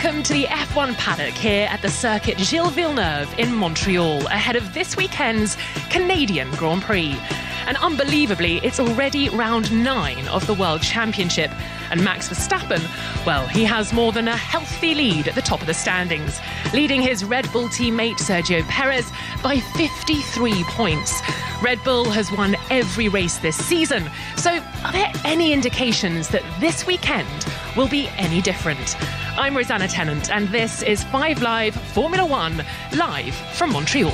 welcome to the F1 paddock here at the circuit Gilles Villeneuve in Montreal, ahead of this weekend's Canadian Grand Prix. And unbelievably, it's already round 9 of the World Championship. And Max Verstappen, well, he has more than a healthy lead at the top of the standings, leading his Red Bull teammate Sergio Perez by 53 points. Red Bull has won every race this season. So are there any indications that this weekend will be any different? I'm Rosanna Tennant, and this is 5 Live Formula One, live from Montreal.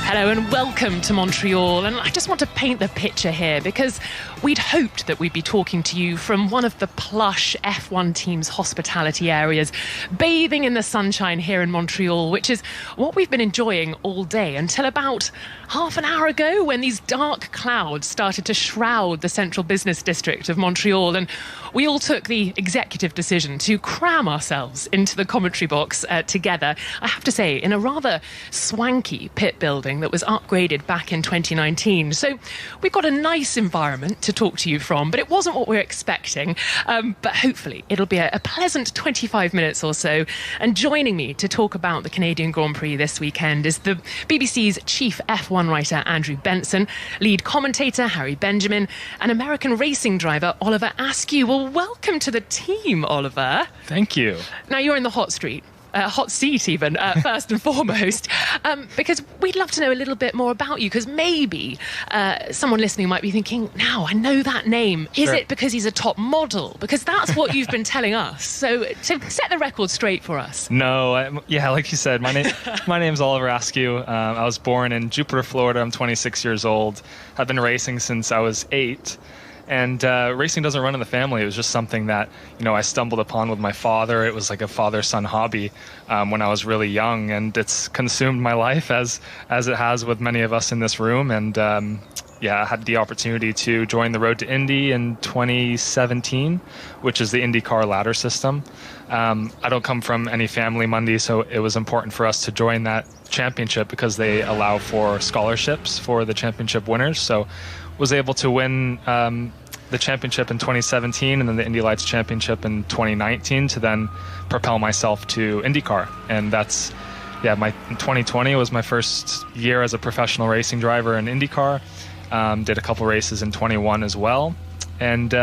Hello and welcome to Montreal, and I just want to paint the picture here because we'd hoped that we'd be talking to you from one of the plush F1 team's hospitality areas, bathing in the sunshine here in Montreal, which is what we've been enjoying all day until about half an hour ago when these dark clouds started to shroud the central business district of Montreal, and we all took the executive decision to cram ourselves into the commentary box together, I have to say, in a rather swanky pit building that was upgraded back in 2019. So we've got a nice environment to talk to you from, but it wasn't what we were expecting. But hopefully it'll be a pleasant 25 minutes or so. And joining me to talk about the Canadian Grand Prix this weekend is the BBC's chief F1 writer, Andrew Benson, lead commentator, Harry Benjamin, and American racing driver, Oliver Askew. Well, welcome to the team, Oliver. Thank you. Now, you're in the hot seat even, first and foremost, because we'd love to know a little bit more about you, because maybe someone listening might be thinking, now I know that name. Is Sure. it because he's a top model? Because that's what you've been telling us. So set the record straight for us. No, like you said, my name's Oliver Askew. I was born in Jupiter, Florida. I'm 26 years old. I've been racing since I was 8. And racing doesn't run in the family. It was just something that, I stumbled upon with my father. It was like a father-son hobby when I was really young, and it's consumed my life as it has with many of us in this room. And I had the opportunity to join the Road to Indy in 2017, which is the IndyCar ladder system. I don't come from any family, Monday, so it was important for us to join that championship because they allow for scholarships for the championship winners. So was able to win the championship in 2017 and then the Indy Lights Championship in 2019 to then propel myself to IndyCar. And that's, 2020 was my first year as a professional racing driver in IndyCar. Did a couple races in 21 as well, and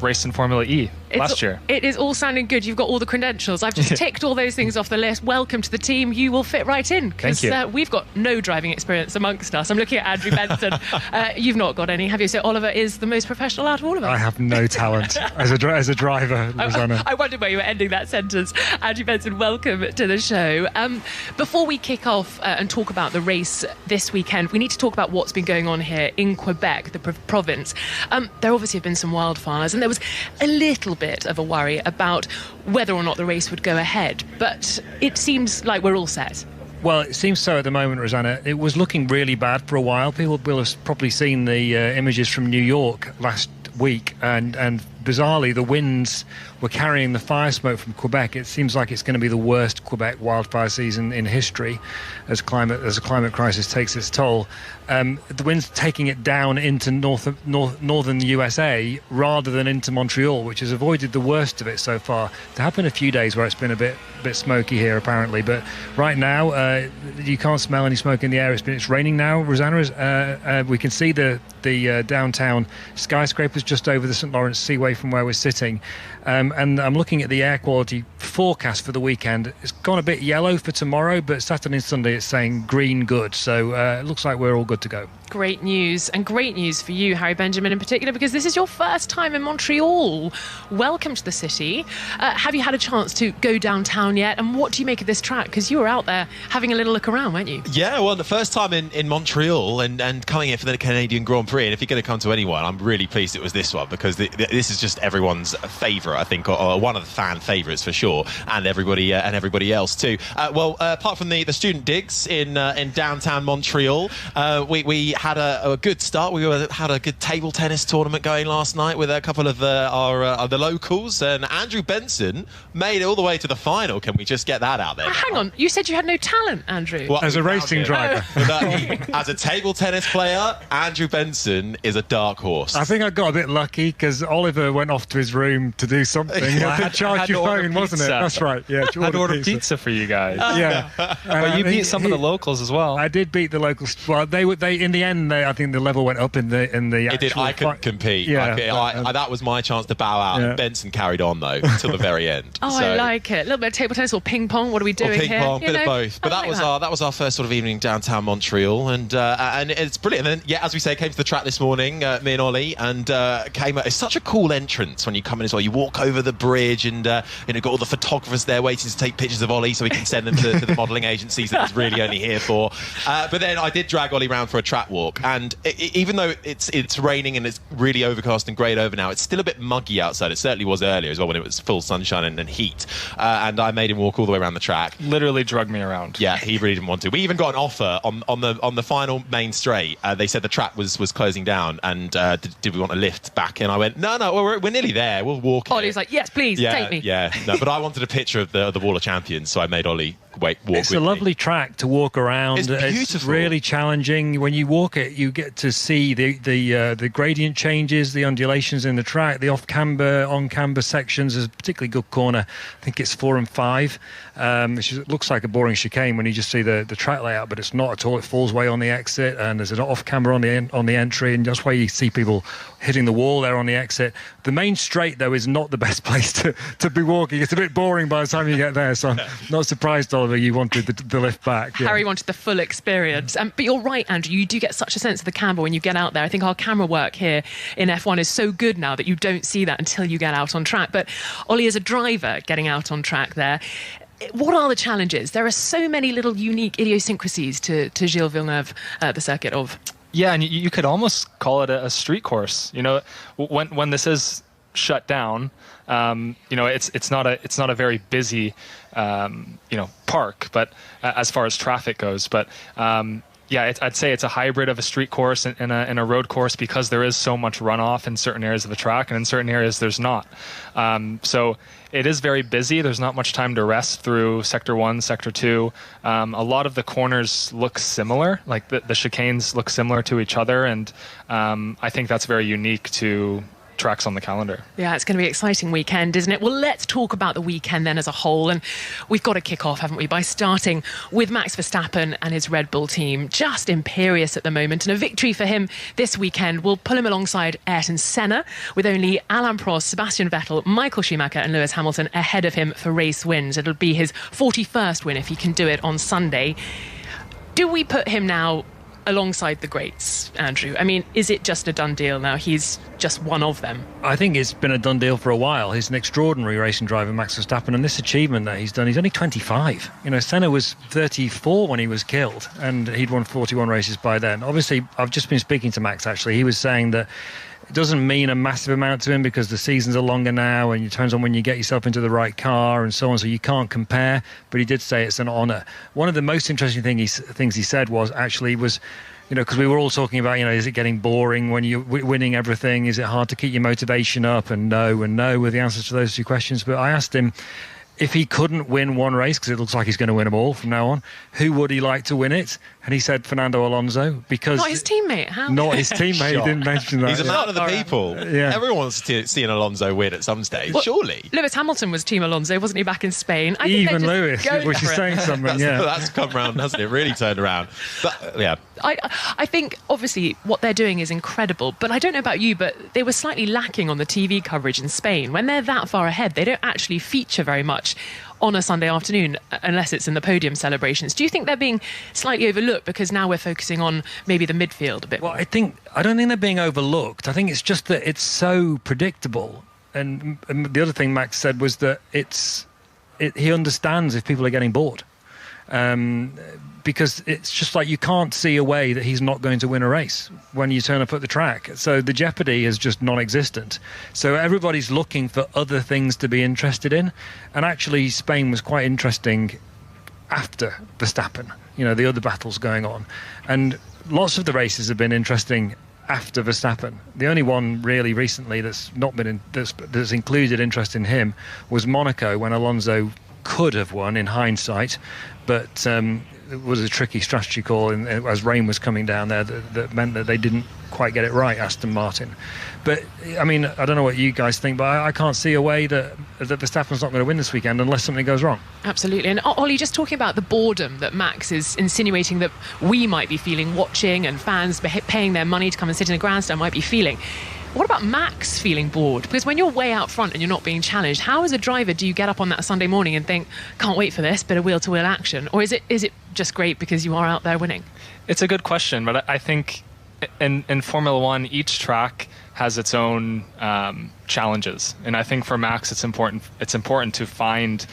raced in Formula E last year. It is all sounding good. You've got all the credentials. I've just ticked all those things off the list. Welcome to the team. You will fit right in because we've got no driving experience amongst us. I'm looking at Andrew Benson. You've not got any, have you? So Oliver is the most professional out of all of us. I have no talent as a driver, Rosanna. I wondered where you were ending that sentence. Andrew Benson, welcome to the show. Before we kick off and talk about the race this weekend, we need to talk about what's been going on here in Quebec, the province. There obviously have been some wildfires, and there was a little bit of a worry about whether or not the race would go ahead, but it seems like we're all set. Well, it seems so at the moment, Rosanna. It was looking really bad for a while. People will have probably seen the images from New York last week, and bizarrely the winds were carrying the fire smoke from Quebec. It seems like it's going to be the worst Quebec wildfire season in history as a climate crisis takes its toll. The wind's taking it down into northern USA rather than into Montreal, which has avoided the worst of it so far. There have been a few days where it's been a bit smoky here apparently, but right now you can't smell any smoke in the air. It's raining now, Rosanna. We can see the downtown skyscrapers just over the St. Lawrence Seaway from where we're sitting, and I'm looking at the air quality forecast for the weekend. It's gone a bit yellow for tomorrow, but Saturday and Sunday it's saying green good, so it looks like we're all good to go. Great news, and great news for you, Harry Benjamin, in particular, because this is your first time in Montreal. Welcome to the city. Have you had a chance to go downtown yet, and what do you make of this track? Because you were out there having a little look around, weren't you? Yeah, well, the first time in Montreal and coming in for the Canadian Grand Prix, and if you're going to come to anyone, I'm really pleased it was this one, because this is just everyone's favourite, I think, or one of the fan favourites for sure, and everybody else too. Apart from the student digs in downtown Montreal, we had a good start. We had a good table tennis tournament going last night with a couple of the locals, and Andrew Benson made it all the way to the final. Can we just get that out there? Hang on, you said you had no talent, Andrew. Well, As a racing driver. As a table tennis player, Andrew Benson is a dark horse. I think I got a bit lucky because Oliver went off to his room to do something. I To charge your phone, wasn't it? That's right. Yeah, I had to order pizza for you guys. Yeah, But you beat some of the locals as well. I did beat the locals. Well, they in the end. I think the level went up in the. It did. I couldn't compete. Yeah, that was my chance to bow out. Yeah. Benson carried on though until the very end. Oh, So- I like it. A little bit of table tennis or ping pong. What are we doing ping here? pong, You bit know? of both. But I like that was our first sort of evening downtown Montreal, and it's brilliant. And then, yeah, as we say, came to the track this morning, me and Ollie, and came. It's such a cool entrance when you come in as well. You walk over the bridge, and got all the photographers there waiting to take pictures of Ollie, so we can send them to the modelling agencies that he's really only here for. But then I did drag Ollie round for a track walk, and even though it's raining and it's really overcast and greyed over now, it's still a bit muggy outside. It certainly was earlier as well when it was full sunshine and heat. And I made him walk all the way around the track. Literally drug me around. Yeah, he really didn't want to. We even got an offer on the final main straight. They said the track was closing down, and did we want a lift back? And I went, no, we're nearly there. We'll walk. Ollie's like, yes, please, take me. Yeah, no, but I wanted a picture of the Wall of Champions, so I made Ollie walk It's with a lovely me. track to walk around. It's beautiful. It's really challenging. When you walk it, you get to see the gradient changes, the undulations in the track, the off-camber, on-camber sections. There's a particularly good corner. I think it's 4 and 5, which looks like a boring chicane when you just see the track layout, but it's not at all. It falls way on the exit, and there's an off-camber on the entry, and that's why you see people hitting the wall there on the exit. The main straight, though, is not the best place to be walking. It's a bit boring by the time you get there, so I'm not surprised, Oliver, you wanted the lift back. Yeah. Harry wanted the full experience. But you're right, Andrew, you do get such a sense of the camber when you get out there. I think our camera work here in F1 is so good now that you don't see that until you get out on track. But Ollie, as a driver getting out on track there, what are the challenges? There are so many little unique idiosyncrasies to Gilles Villeneuve, the circuit of. Yeah, and you could almost call it a street course. When this is shut down, it's not a very busy park, but as far as traffic goes, but I'd say it's a hybrid of a street course and a road course, because there is so much runoff in certain areas of the track, and in certain areas there's not. So it is very busy. There's not much time to rest through Sector 1, Sector 2. A lot of the corners look similar, like the chicanes look similar to each other, and I think that's very unique to tracks on the calendar. Yeah, it's going to be an exciting weekend, isn't it? Well, let's talk about the weekend then as a whole, and we've got to kick off, haven't we, by starting with Max Verstappen and his Red Bull team, just imperious at the moment, and a victory for him this weekend will pull him alongside Ayrton Senna, with only Alain Prost, Sebastian Vettel, Michael Schumacher and Lewis Hamilton ahead of him for race wins. It'll be his 41st win if he can do it on Sunday. Do we put him now alongside the greats, Andrew? I mean, is it just a done deal now? He's just one of them. I think it's been a done deal for a while. He's an extraordinary racing driver, Max Verstappen, and this achievement that he's done, he's only 25. Senna was 34 when he was killed, and he'd won 41 races by then. Obviously, I've just been speaking to Max, actually. He was saying that it doesn't mean a massive amount to him because the seasons are longer now, and it turns on when you get yourself into the right car and so on, so you can't compare. But he did say it's an honour. One of the most interesting things he said was because we were all talking about, is it getting boring when you're winning everything? Is it hard to keep your motivation up? And no were the answers to those two questions. But I asked him, if he couldn't win one race, because it looks like he's going to win them all from now on, who would he like to win it? And he said Fernando Alonso, because... Not his teammate, how? Not his teammate, he didn't mention that. He's a man of the people. Yeah. Everyone wants to see an Alonso win at some stage, surely. Lewis Hamilton was Team Alonso, wasn't he, back in Spain? I think Even Lewis, which is saying something, That's come round, hasn't it? Really turned around. But, yeah. I think, obviously, what they're doing is incredible, but I don't know about you, but they were slightly lacking on the TV coverage in Spain. When they're that far ahead, they don't actually feature very much on a Sunday afternoon, unless it's in the podium celebrations. Do you think they're being slightly overlooked because now we're focusing on maybe the midfield a bit? Well, I don't think they're being overlooked. I think it's just that it's so predictable. And the other thing Max said was that he understands if people are getting bored. Because it's just like you can't see a way that he's not going to win a race when you turn up at the track. So the jeopardy is just non-existent. So everybody's looking for other things to be interested in. And actually, Spain was quite interesting after Verstappen, the other battles going on. And lots of the races have been interesting after Verstappen. The only one really recently that's not been that's included interest in him was Monaco, when Alonso could have won in hindsight, but it was a tricky strategy call as rain was coming down there that meant that they didn't quite get it right, Aston Martin. But I mean, I don't know what you guys think, but I can't see a way that Verstappen's not going to win this weekend unless something goes wrong. Absolutely. And Ollie, just talking about the boredom that Max is insinuating that we might be feeling watching, and fans paying their money to come and sit in a grandstand might be feeling. What about Max feeling bored? Because when you're way out front and you're not being challenged, how as a driver do you get up on that Sunday morning and think, can't wait for this, bit of wheel-to-wheel action? Or is it just great because you are out there winning? It's a good question, but I think in Formula One, each track has its own challenges, and I think for Max, it's important to find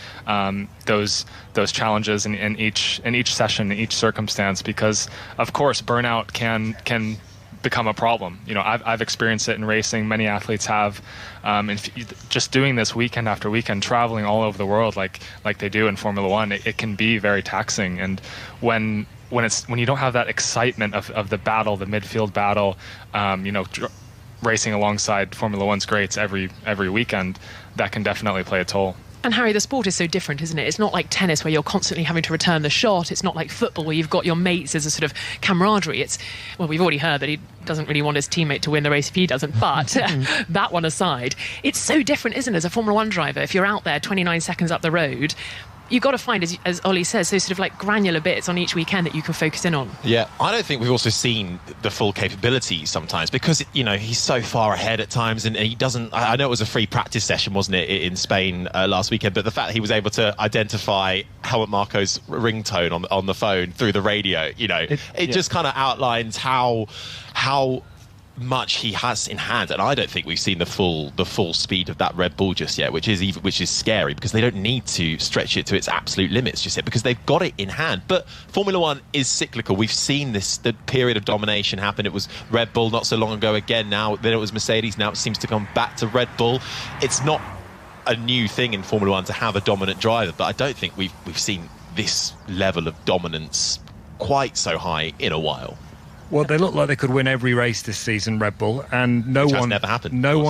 those challenges in each session, in each circumstance, because of course burnout can become a problem. You know, I've experienced it in racing. Many athletes have, and just doing this weekend after weekend, traveling all over the world like they do in Formula One, it can be very taxing. And when you don't have that excitement of the battle, the midfield battle, racing alongside Formula One's greats every weekend, that can definitely play a toll. And Harry, the sport is so different, isn't it? It's not like tennis where you're constantly having to return the shot. It's not like football where you've got your mates as a sort of camaraderie. We've already heard that he doesn't really want his teammate to win the race if he doesn't, but that one aside, it's so different, isn't it, as a Formula One driver? If you're out there 29 seconds up the road, you've got to find, as Ollie says, those sort of like granular bits on each weekend that you can focus in on. Yeah, I don't think we've also seen the full capability sometimes, because he's so far ahead at times, and he doesn't. I know it was a free practice session, wasn't it, in Spain last weekend? But the fact that he was able to identify Helmut Marko's ringtone on the phone through the radio, it just kind of outlines how much he has in hand. And I don't think we've seen the full speed of that Red Bull just yet, which is scary, because they don't need to stretch it to its absolute limits just yet, because they've got it in hand. But Formula One is cyclical. We've seen the period of domination happen. It was Red Bull not so long ago again. Now then it was Mercedes. Now it seems to come back to Red Bull. It's not a new thing in Formula One to have a dominant driver, but I don't think we've seen this level of dominance quite so high in a while. Well, they look like they could win every race this season, Red Bull, and no one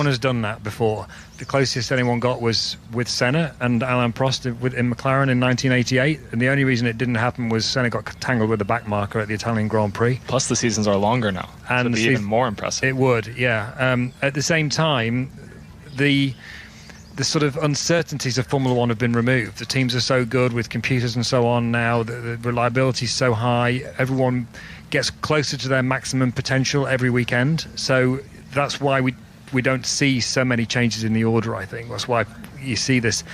has done that before. The closest anyone got was with Senna and Alain Prost in McLaren in 1988, and the only reason it didn't happen was Senna got tangled with the back marker at the Italian Grand Prix. Plus, the seasons are longer now, and so it'd be even more impressive. It would, yeah. At the same time, the sort of uncertainties of Formula One have been removed. The teams are so good with computers and so on now. The reliability is so high. Everyone gets closer to their maximum potential every weekend. So that's why we don't see so many changes in the order, I think. That's why you see this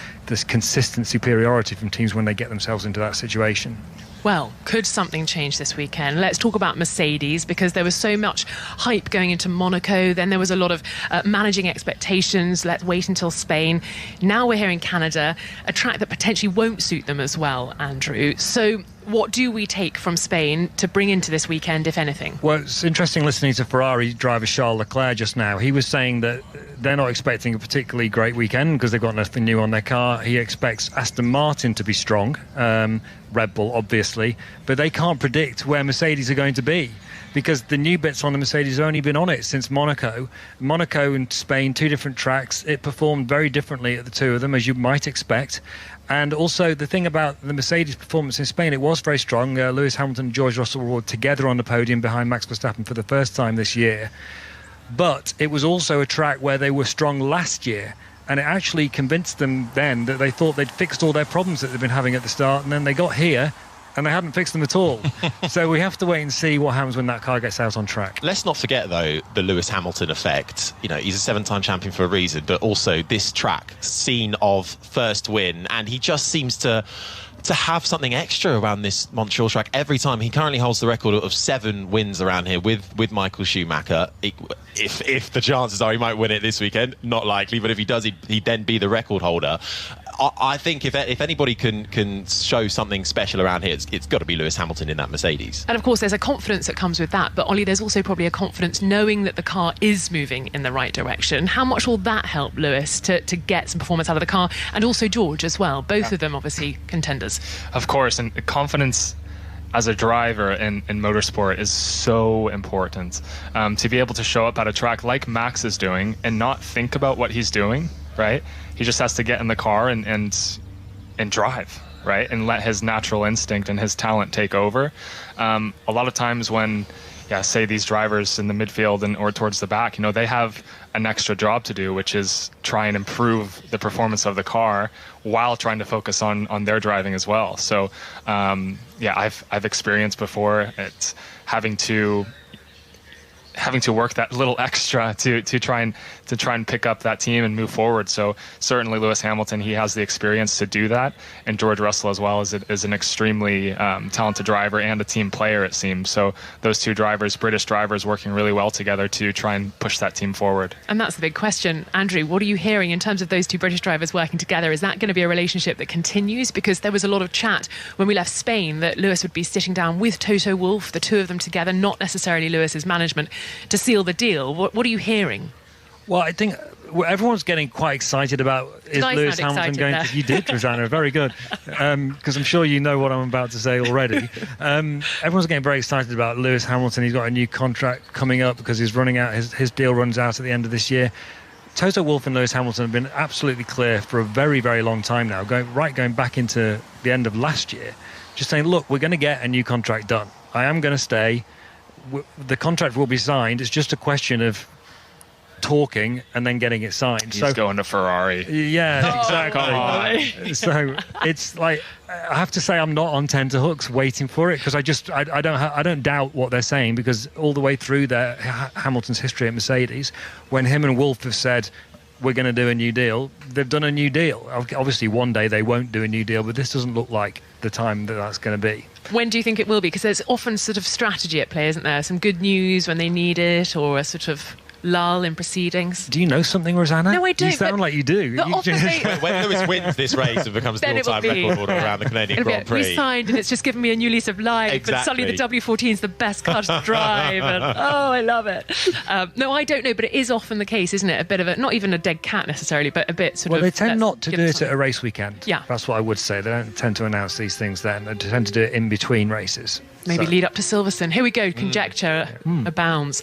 consistent superiority from teams when they get themselves into that situation. Well, could something change this weekend? Let's talk about Mercedes, because there was so much hype going into Monaco. Then there was a lot of managing expectations. Let's wait until Spain. Now we're here in Canada, a track that potentially won't suit them as well, Andrew. So what do we take from Spain to bring into this weekend, if anything? Well, it's interesting listening to Ferrari driver Charles Leclerc just now. He was saying that they're not expecting a particularly great weekend because they've got nothing new on their car. He expects Aston Martin to be strong, Red Bull obviously, but they can't predict where Mercedes are going to be, because the new bits on the Mercedes have only been on it since Monaco. Monaco and Spain, two different tracks. It performed very differently at the two of them, as you might expect. And also the thing about the Mercedes performance in Spain, it was very strong. Lewis Hamilton and George Russell were together on the podium behind Max Verstappen for the first time this year. But it was also a track where they were strong last year. And it actually convinced them then that they thought they'd fixed all their problems that they've been having at the start. And then they got here and they hadn't fixed them at all. So we have to wait and see what happens when that car gets out on track. Let's not forget, though, the Lewis Hamilton effect. He's a 7-time champion for a reason, but also this track, scene of first win, and he just seems to have something extra around this Montreal track every time. He currently holds the record of 7 wins around here with Michael Schumacher. If the chances are he might win it this weekend, not likely, but if he does, he'd then be the record holder. I think if anybody can show something special around here, it's got to be Lewis Hamilton in that Mercedes. And of course there's a confidence that comes with that, but Ollie, there's also probably a confidence knowing that the car is moving in the right direction. How much will that help Lewis to get some performance out of the car, and also George as well, both of them obviously contenders? Of course, and confidence as a driver in motorsport is so important. To be able to show up at a track like Max is doing and not think about what he's doing, right? He just has to get in the car and drive, right? And let his natural instinct and his talent take over. A lot of times when, say these drivers in the midfield or towards the back, they have an extra job to do, which is try and improve the performance of the car while trying to focus on their driving as well. So, I've experienced before it's having to work that little extra to try and pick up that team and move forward. So certainly Lewis Hamilton, he has the experience to do that, and George Russell as well is an extremely talented driver and a team player, it seems. So those two drivers, British drivers, working really well together to try and push that team forward. And that's the big question. Andrew, what are you hearing in terms of those two British drivers working together? Is that going to be a relationship that continues? Because there was a lot of chat when we left Spain that Lewis would be sitting down with Toto Wolff, the two of them together, not necessarily Lewis's management, to seal the deal. What are you hearing? Well, I think everyone's getgetting quite excited about is Lewis Hamilton going to... You did, Rosanna, very good. Because I'm sure you know what I'm about to say already. Everyone's getting very excited about Lewis Hamilton. He's got a new contract coming up because he's running out. His deal runs out at the end of this year. Toto Wolff and Lewis Hamilton have been absolutely clear for a very, very long time now, going back into the end of last year, just saying, look, we're going to get a new contract done. I am going to stay. The contract will be signed. It's just a question of talking and then getting it signed. He's going to Ferrari. Yeah, exactly. So it's like, I have to say I'm not on tenterhooks waiting for it, because I don't doubt what they're saying, because all the way through Hamilton's history at Mercedes, when him and Wolff have said we're going to do a new deal, they've done a new deal. Obviously one day they won't do a new deal, but this doesn't look like the time that's going to be. When do you think it will be? Because there's often sort of strategy at play, isn't there? Some good news when they need it, or a sort of lull in proceedings. Do you know something, Rosanna? No, I don't. You sound like you do. When Lewis wins this race and becomes the all-time record holder around the Canadian Grand Prix. We signed, and it's just given me a new lease of life. Exactly. And suddenly the W14 is the best car to drive. And, I love it. No, I don't know, but it is often the case, isn't it? A bit of a, not even a dead cat necessarily, but a bit sort of... Well, they tend not to do it at a race weekend. Yeah. That's what I would say. They don't tend to announce these things then. They tend to do it in between races. Maybe lead up to Silverstone. Here we go. Conjecture abounds.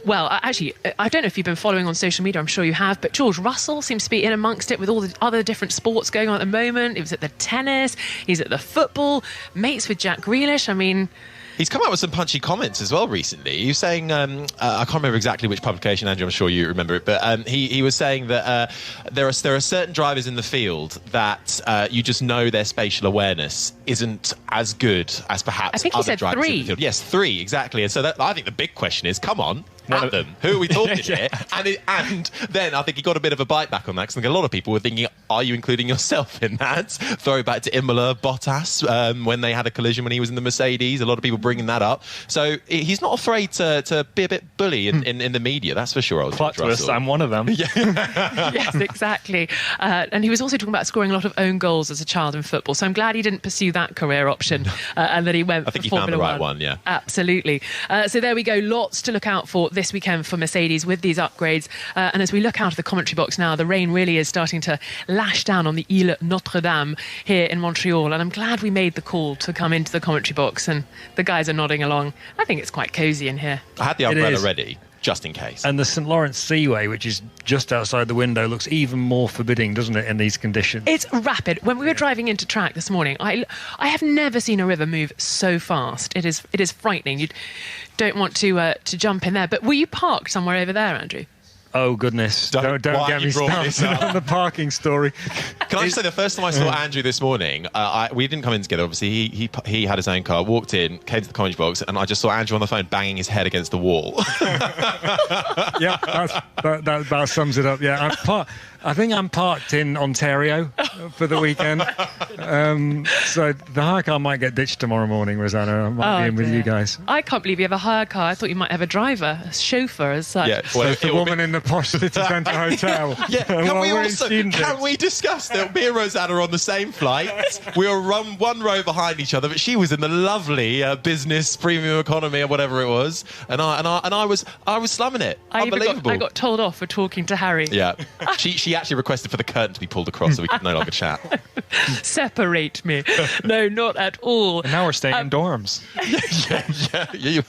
Well, actually, I don't know if you've been following on social media. I'm sure you have. But George Russell seems to be in amongst it with all the other different sports going on at the moment. He was at the tennis. He's at the football. Mates with Jack Grealish. I mean... He's come out with some punchy comments as well recently. He was saying, I can't remember exactly which publication, Andrew, I'm sure you remember it, but he was saying that there are certain drivers in the field that you just know their spatial awareness isn't as good as perhaps other drivers in the field. Yes, 3, exactly. And so I think the big question is, come on, at them. Who are we talking here? And then I think he got a bit of a bite back on that, because I think a lot of people were thinking, are you including yourself in that? Throwback to Imola, Bottas, when they had a collision when he was in the Mercedes. A lot of people bringing that up. So he's not afraid to be a bit bully in the media, that's for sure. Plot twist, I'm one of them. Yes, exactly. And he was also talking about scoring a lot of own goals as a child in football. So I'm glad he didn't pursue that career option and that he went for Formula 1. I think he found the right one, yeah. Absolutely. So there we go. Lots to look out for this weekend for Mercedes with these upgrades. And as we look out of the commentary box now, the rain really is starting to lash down on the Île Notre Dame here in Montreal. And I'm glad we made the call to come into the commentary box, and the guys are nodding along. I think it's quite cosy in here. I had the umbrella ready, just in case. And the St. Lawrence Seaway, which is just outside the window, looks even more forbidding, doesn't it, in these conditions? It's rapid. When we were driving into track this morning, I have never seen a river move so fast. It is frightening. You don't want to jump in there. But were you parked somewhere over there, Andrew? Oh, goodness. Don't get me started on the parking story. Can I just say, the first time I saw Andrew this morning, we didn't come in together, obviously. He had his own car, walked in, came to the commentary box, and I just saw Andrew on the phone banging his head against the wall. Yeah, that sums it up. Yeah, I think I'm parked in Ontario for the weekend. So the hire car might get ditched tomorrow morning, Rosanna. I might be in with you guys. I can't believe you have a hire car. I thought you might have a driver, a chauffeur as such. Yeah, well, so the woman in the posh city centre hotel. Yeah, can we discuss that me and Rosanna are on the same flight? We were one row behind each other, but she was in the lovely business premium economy or whatever it was, and I was slumming it. Unbelievable. I got told off for talking to Harry. Yeah, she he actually requested for the curtain to be pulled across so we could no longer chat. Separate me. No, not at all. And now we're staying in dorms. Yeah.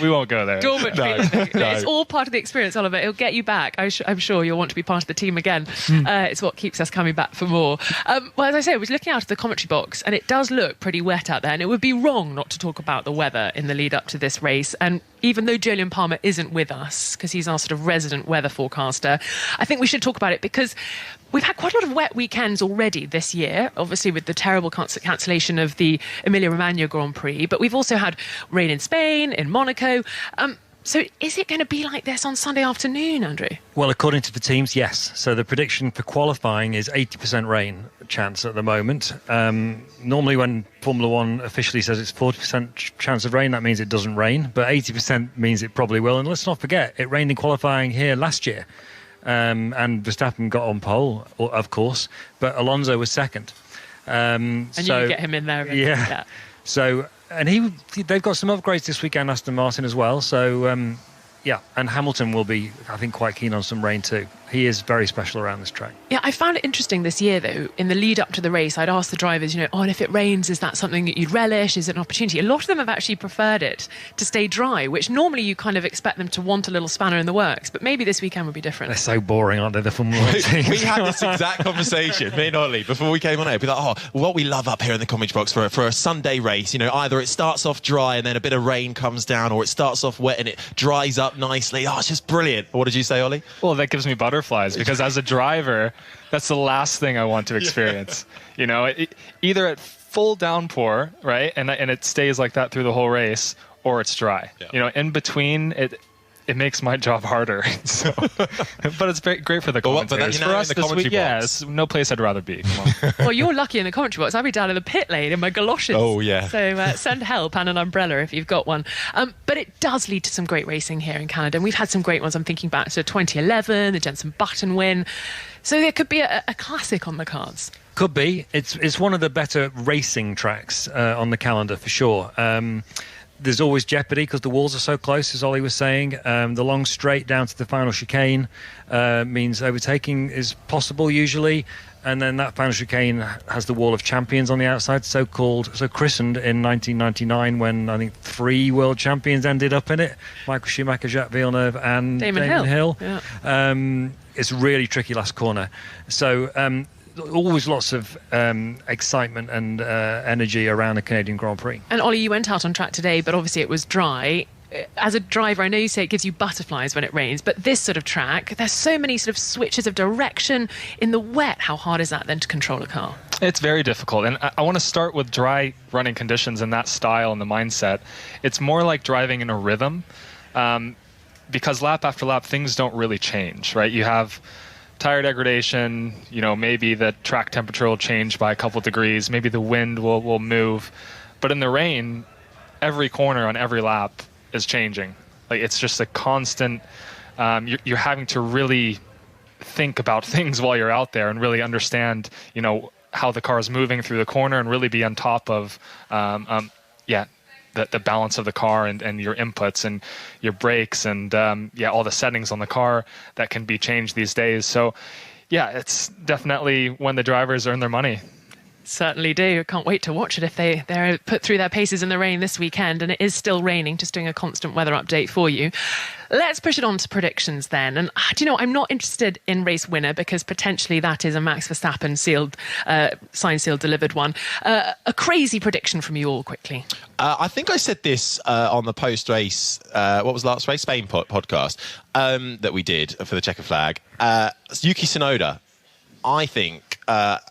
We won't go there. Dormant feeling. It's all part of the experience, Oliver. It'll get you back. I'm sure you'll want to be part of the team again. It's what keeps us coming back for more. Well, as I say, I was looking out of the commentary box, and it does look pretty wet out there, and it would be wrong not to talk about the weather in the lead up to this race. And even though Julian Palmer isn't with us, because he's our sort of resident weather forecaster, I think we should talk about it because we've had quite a lot of wet weekends already this year, obviously with the terrible cancellation of the Emilia-Romagna Grand Prix, but we've also had rain in Spain, in Monaco. So is it going to be like this on Sunday afternoon, Andrew? Well, according to the teams, yes. So the prediction for qualifying is 80% rain chance at the moment. Normally when Formula One officially says it's 40% chance of rain, that means it doesn't rain, but 80% means it probably will. And let's not forget, it rained in qualifying here last year. And Verstappen got on pole, of course, but Alonso was second. And you get him in there. Yeah. So, and they've got some upgrades this weekend, Aston Martin as well. So, and Hamilton will be, I think, quite keen on some rain too. He is very special around this track. Yeah, I found it interesting this year, though, in the lead up to the race, I'd asked the drivers, and if it rains, is that something that you'd relish? Is it an opportunity? A lot of them have actually preferred it to stay dry, which normally you kind of expect them to want a little spanner in the works, but maybe this weekend would be different. They're so boring, aren't they, the Formula 1 teams? We had this exact conversation, me and Ollie, before we came on air. Be like, what we love up here in the commentary box for a Sunday race, either it starts off dry and then a bit of rain comes down, or it starts off wet and it dries up nicely. It's just brilliant. What did you say, Ollie? Well, that gives me butterflies because as a driver, that's the last thing I want to experience. Either at full downpour, right, and it stays like that through the whole race, or it's dry. Yeah. In between, it makes my job harder. So, but it's great for the commentators. For us this week, it's no place I'd rather be. Come on. Well, you're lucky in the commentary box. I'll be down in the pit lane in my galoshes. Oh, yeah. So send help and an umbrella if you've got one. But it does lead to some great racing here in Canada. And we've had some great ones. I'm thinking back to 2011, the Jenson Button win. So there could be a classic on the cards. Could be. It's one of the better racing tracks on the calendar for sure. There's always jeopardy because the walls are so close, as Ollie was saying. The long straight down to the final chicane means overtaking is possible usually. And then that final chicane has the Wall of Champions on the outside, so christened in 1999 when I think 3 world champions ended up in it. Michael Schumacher, Jacques Villeneuve and Damon Hill. Yeah. It's a really tricky last corner. So always lots of excitement and energy around the Canadian Grand Prix. And Ollie, you went out on track today, but obviously it was dry. As a driver, I know you say it gives you butterflies when it rains, but this sort of track, there's so many sort of switches of direction in the wet. How hard is that then to control a car? It's very difficult. And I want to start with dry running conditions and that style and the mindset. It's more like driving in a rhythm because lap after lap, things don't really change, right? You have tire degradation, maybe the track temperature will change by a couple of degrees, maybe the wind will move. But in the rain, every corner on every lap is changing. Like it's just a constant, you're having to really think about things while you're out there and really understand, how the car is moving through the corner and really be on top of, the balance of the car and your inputs and your brakes and all the settings on the car that can be changed these days. So it's definitely when the drivers earn their money. Certainly do. I can't wait to watch it if they're put through their paces in the rain this weekend, and it is still raining, just doing a constant weather update for you. Let's push it on to predictions then. And I'm not interested in race winner because potentially that is a Max Verstappen signed, sealed, delivered one. A crazy prediction from you all quickly. I think I said this on the post-race, what was the last race? Spain podcast that we did for the checker flag. Yuki Tsunoda, I think,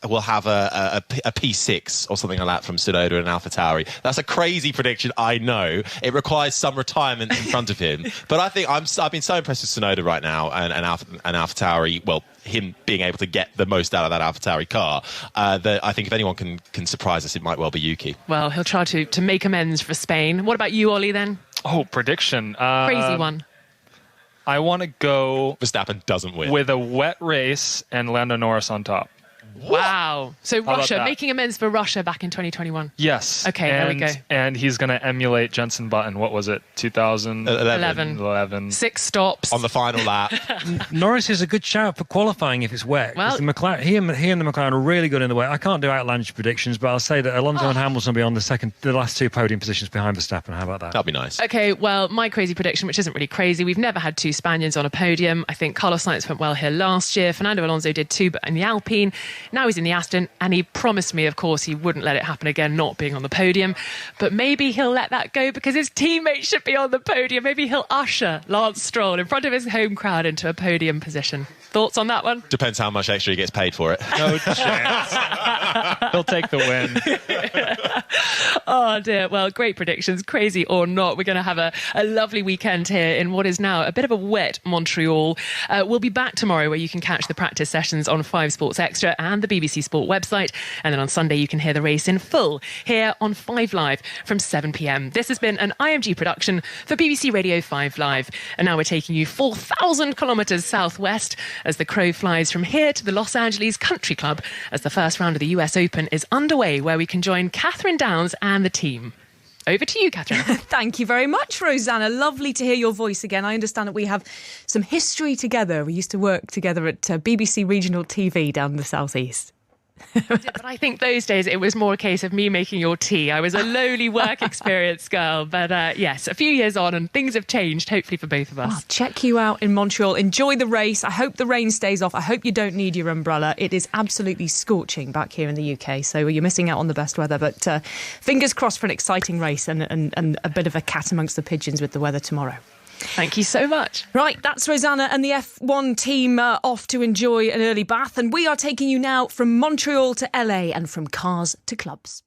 will have a P6 or something like that from Tsunoda and AlphaTauri. That's a crazy prediction, I know. It requires some retirement in front of him. But I think I've been so impressed with Tsunoda right now and AlphaTauri, well, him being able to get the most out of that AlphaTauri car, that I think if anyone can surprise us, it might well be Yuki. Well, he'll try to make amends for Spain. What about you, Ollie, then? Oh, prediction. Crazy one. I want to go... Verstappen doesn't win. With a wet race and Lando Norris on top. Wow. So about Russia, that? making amends for Russia back in 2021. Yes. Okay, there we go. And he's going to emulate Jenson Button. What was it? 2011. 6 stops. On the final lap. Norris is a good shout for qualifying if it's wet. Well- The McLaren, he and the McLaren are really good in the wet. I can't do outlandish predictions, but I'll say that Alonso and Hamilton will be on the last 2 podium positions behind Verstappen. How about that? That'll be nice. Okay, well, my crazy prediction, which isn't really crazy, we've never had 2 Spaniards on a podium. I think Carlos Sainz went well here last year. Fernando Alonso did too, but in the Alpine. Now he's in the Aston, and he promised me, of course, he wouldn't let it happen again, not being on the podium. But maybe he'll let that go because his teammates should be on the podium. Maybe he'll usher Lance Stroll in front of his home crowd into a podium position. Thoughts on that one? Depends how much extra he gets paid for it. No chance. He'll take the win. Oh dear. Well, great predictions, crazy or not. We're going to have a lovely weekend here in what is now a bit of a wet Montreal. We'll be back tomorrow where you can catch the practice sessions on 5 Sports Extra and the BBC Sport website. And then on Sunday, you can hear the race in full here on 5 Live from 7 p.m. This has been an IMG production for BBC Radio 5 Live. And now we're taking you 4,000 kilometres southwest as the crow flies from here to the Los Angeles Country Club as the first round of the US Open is underway, where we can join Catherine Downs and the team. Over to you, Catherine. Thank you very much, Rosanna. Lovely to hear your voice again. I understand that we have some history together. We used to work together at BBC Regional TV down in the southeast. But I think those days it was more a case of me making your tea. I was a lowly work experience girl. But yes, a few years on and things have changed, hopefully for both of us. I'll check you out in Montreal. Enjoy the race. I hope the rain stays off. I hope you don't need your umbrella. It is absolutely scorching back here in the UK, so you're missing out on the best weather. But fingers crossed for an exciting race and a bit of a cat amongst the pigeons with the weather tomorrow. Thank you so much. Right, that's Rosanna and the F1 team off to enjoy an early bath. And we are taking you now from Montreal to LA and from cars to clubs.